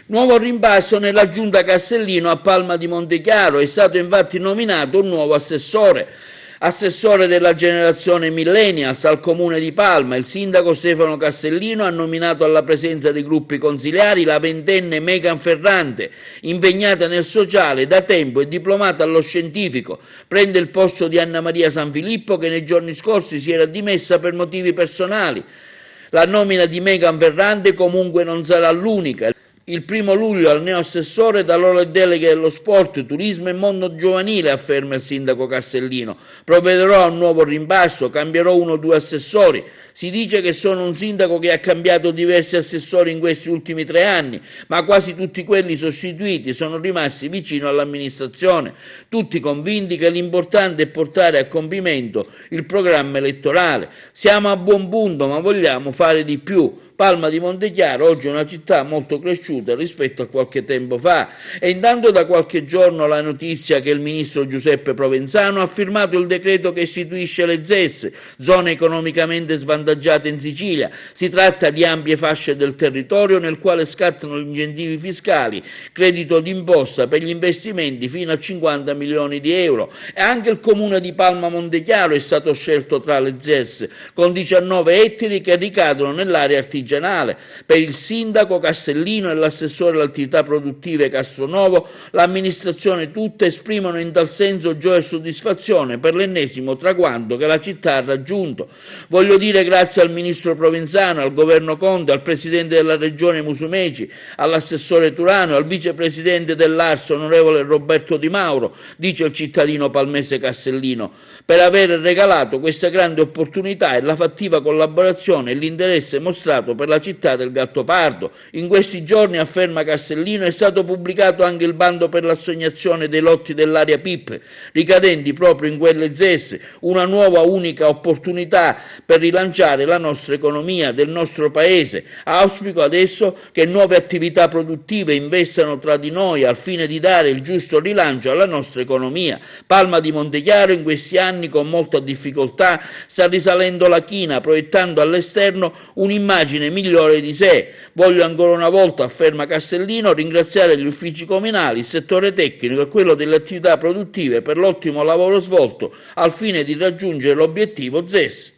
Nuovo rimbalzo nella giunta Castellino a Palma di Montechiaro, è stato infatti nominato un nuovo assessore. Assessore della generazione millennials al comune di Palma, il sindaco Stefano Castellino ha nominato alla presenza dei gruppi consiliari la ventenne Megan Ferrante, impegnata nel sociale da tempo e diplomata allo scientifico. Prende il posto di Anna Maria Sanfilippo, che nei giorni scorsi si era dimessa per motivi personali. La nomina di Megan Ferrante comunque non sarà l'unica. Il 1° luglio al neoassessore darò le deleghe dello sport, turismo e mondo giovanile, afferma il sindaco Castellino. Provvederò a un nuovo rimbalzo, cambierò 1 o 2 assessori. Si dice che sono un sindaco che ha cambiato diversi assessori in questi ultimi 3 anni, ma quasi tutti quelli sostituiti sono rimasti vicino all'amministrazione, tutti convinti che l'importante è portare a compimento il programma elettorale. Siamo a buon punto, ma vogliamo fare di più. Palma di Montechiaro oggi è una città molto cresciuta rispetto a qualche tempo fa, e intanto da qualche giorno la notizia che il ministro Giuseppe Provenzano ha firmato il decreto che istituisce le ZES, zone economicamente svantaggiate in Sicilia. Si tratta di ampie fasce del territorio nel quale scattano gli incentivi fiscali, credito d'imposta per gli investimenti fino a 50 milioni di euro. E anche il comune di Palma Montechiaro è stato scelto tra le ZES, con 19 ettari che ricadono nell'area artigianale. Per il sindaco Castellino e l'assessore alle attività produttive Castronovo, l'amministrazione tutta esprimono in tal senso gioia e soddisfazione per l'ennesimo traguardo che la città ha raggiunto. Voglio dire grazie al ministro Provenzano, al governo Conte, al presidente della regione Musumeci, all'assessore Turano e al vicepresidente dell'Ars, onorevole Roberto Di Mauro, dice il cittadino palmese Castellino, per aver regalato questa grande opportunità e la fattiva collaborazione e l'interesse mostrato per la città del Gattopardo. In questi giorni, afferma Castellino, è stato pubblicato anche il bando per l'assegnazione dei lotti dell'area PIP, ricadenti proprio in quelle ZES, una nuova unica opportunità per rilanciare la nostra economia, del nostro paese. Auspico adesso che nuove attività produttive investano tra di noi al fine di dare il giusto rilancio alla nostra economia. Palma di Montechiaro in questi anni con molta difficoltà sta risalendo la china, proiettando all'esterno un'immagine migliore di sé. Voglio ancora una volta, afferma Castellino, ringraziare gli uffici comunali, il settore tecnico e quello delle attività produttive per l'ottimo lavoro svolto al fine di raggiungere l'obiettivo ZES.